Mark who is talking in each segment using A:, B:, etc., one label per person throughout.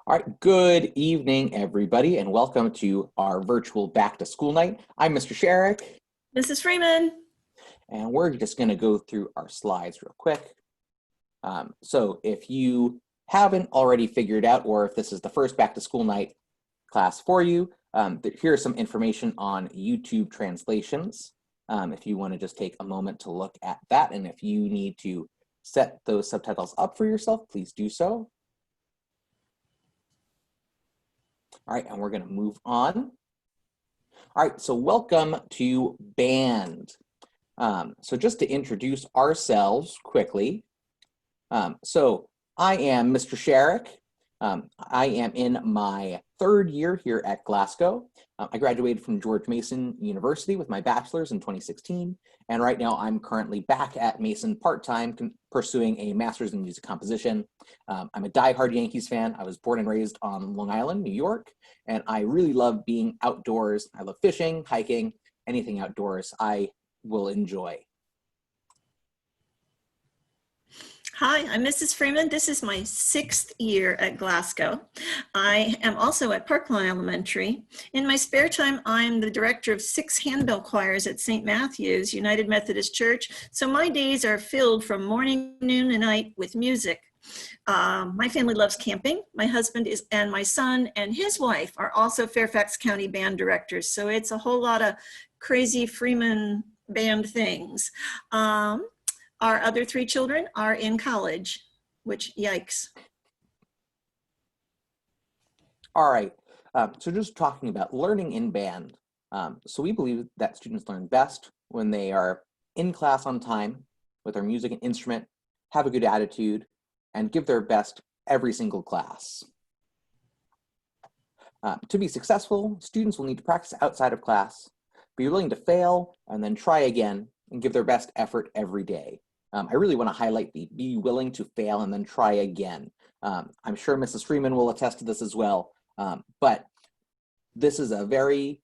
A: All right, good evening, everybody, and welcome to our virtual back to school night. I'm Mr. Sharrock,
B: This is Freeman.
A: and we're just going to go through our slides real quick. So if you haven't already figured out, or if this is the first back to school night class for you, here's some information on YouTube translations. If you want to just take a moment to look at that, and if you need to set those subtitles up for yourself, please do so. All right, and we're going to move on. All right, so welcome to band. So just to introduce ourselves quickly. So I am Mr. Sharrock. I am in my third year here at Glasgow. I graduated from George Mason University with my bachelor's in 2016. And right now I'm currently back at Mason part-time pursuing a master's in music composition. I'm a diehard Yankees fan. I was born and raised on Long Island, New York, and I really love being outdoors. I love fishing, hiking, anything outdoors I will enjoy.
B: Hi, I'm Mrs. Freeman. This is my 6th year at Glasgow. I am also at Parkline Elementary. In my spare time, I'm the director of 6 handbell choirs at St. Matthew's United Methodist Church. So my days are filled from morning, noon, and night with music. My family loves camping. My husband and my son and his wife are also Fairfax County band directors. So it's a whole lot of crazy Freeman band things. Our other 3 children are in college, which yikes.
A: All right, so just talking about learning in band. So we believe that students learn best when they are in class on time with their music and instrument, have a good attitude, and give their best every single class. To be successful, students will need to practice outside of class, be willing to fail, and then try again, and give their best effort every day. I really want to highlight the be willing to fail and then try again. I'm sure Mrs. Freeman will attest to this as well, but this is a very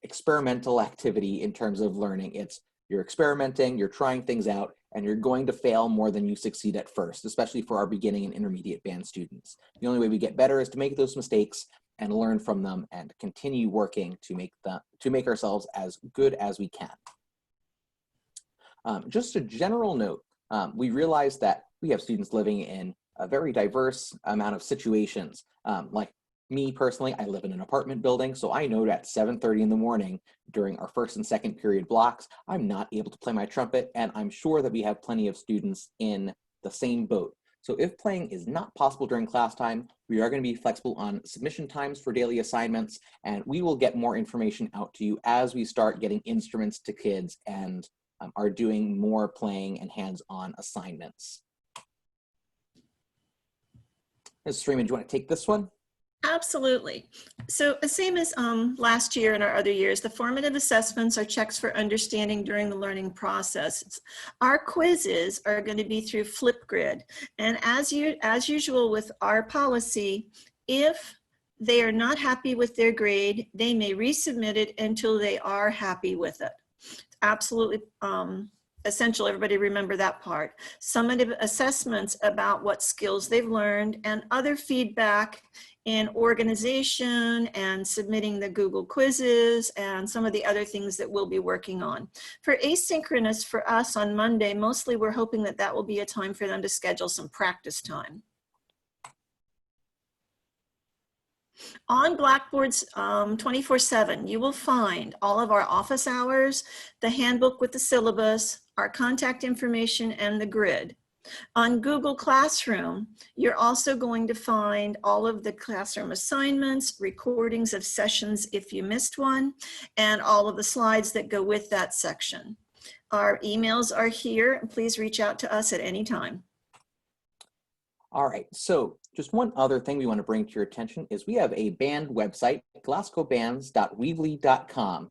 A: experimental activity in terms of learning. You're experimenting, you're trying things out, and you're going to fail more than you succeed at first, especially for our beginning and intermediate band students. The only way we get better is to make those mistakes and learn from them and continue working to make ourselves as good as we can. Just a general note, we realize that we have students living in a very diverse amount of situations. Like me personally, I live in an apartment building, so I know that at 7:30 in the morning during our first and second period blocks, I'm not able to play my trumpet, and I'm sure that we have plenty of students in the same boat. So if playing is not possible during class time, we are going to be flexible on submission times for daily assignments, and we will get more information out to you as we start getting instruments to kids and are doing more playing and hands-on assignments. Mrs. Freeman, do you want to take this one?
B: Absolutely. So the same as last year and our other years, the formative assessments are checks for understanding during the learning process. Our quizzes are going to be through Flipgrid. And as usual with our policy, if they are not happy with their grade, they may resubmit it until they are happy with it. Absolutely essential, everybody remember that part. Summative assessments about what skills they've learned and other feedback in organization and submitting the Google quizzes and some of the other things that we'll be working on. For asynchronous, for us on Monday, mostly we're hoping that that will be a time for them to schedule some practice time. On Blackboard's 24/7, you will find all of our office hours, the handbook with the syllabus, our contact information, and the grid. On Google Classroom, you're also going to find all of the classroom assignments, recordings of sessions if you missed one, and all of the slides that go with that section. Our emails are here. Please reach out to us at any time.
A: All right, so just one other thing we want to bring to your attention is we have a band website, glasgowbands.weebly.com.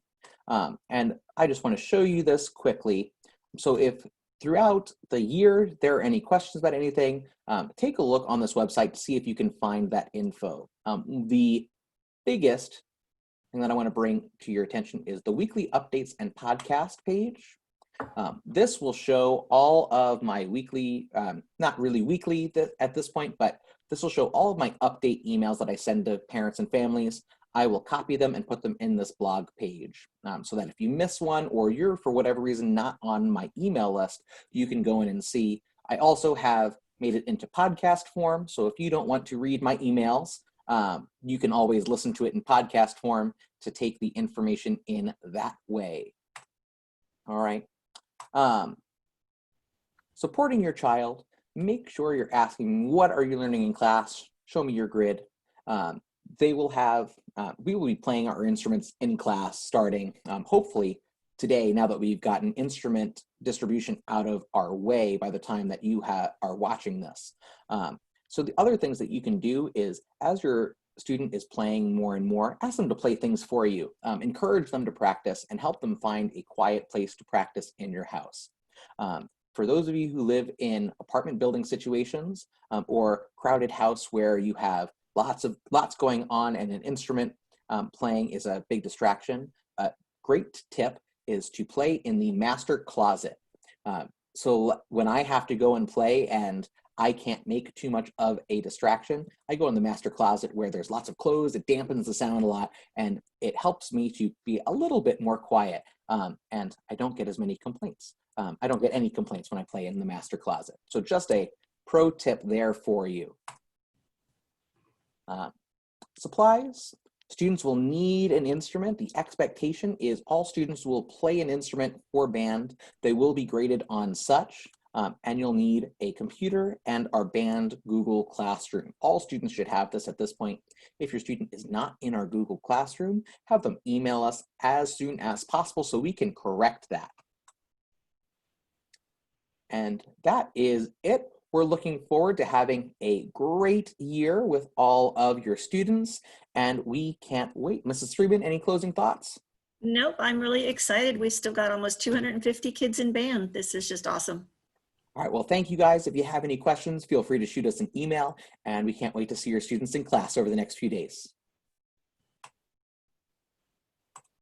A: And I just want to show you this quickly. So if throughout the year there are any questions about anything, take a look on this website to see if you can find that info. The biggest thing that I want to bring to your attention is the weekly updates and podcast page. This will show all of my weekly, not really weekly at this point, but this will show all of my update emails that I send to parents and families. I will copy them and put them in this blog page so that if you miss one or you're, for whatever reason, not on my email list, you can go in and see. I also have made it into podcast form. So if you don't want to read my emails, you can always listen to it in podcast form to take the information in that way. All right. Supporting your child, make sure you're asking, what are you learning in class? Show me your grid. They will have, we will be playing our instruments in class starting hopefully today, now that we've gotten instrument distribution out of our way by the time that you are watching this. So the other things that you can do is, as your student is playing more and more, ask them to play things for you. Encourage them to practice and help them find a quiet place to practice in your house. For those of you who live in apartment building situations or crowded house where you have lots going on and an instrument playing is a big distraction, great tip is to play in the master closet. So when I have to go and play and I can't make too much of a distraction, I go in the master closet where there's lots of clothes, it dampens the sound a lot, and it helps me to be a little bit more quiet, and I don't get as many complaints. I don't get any complaints when I play in the master closet. So just a pro tip there for you. Supplies. Students will need an instrument. The expectation is all students will play an instrument for band. They will be graded on such, and you'll need a computer and our band Google Classroom. All students should have this at this point. If your student is not in our Google Classroom, have them email us as soon as possible so we can correct that. And that is it. We're looking forward to having a great year with all of your students, and we can't wait. Mrs. Freeman, any closing thoughts?
B: Nope, I'm really excited. We still got almost 250 kids in band. This is just awesome.
A: All right, well, thank you guys. If you have any questions, feel free to shoot us an email, and we can't wait to see your students in class over the next few days.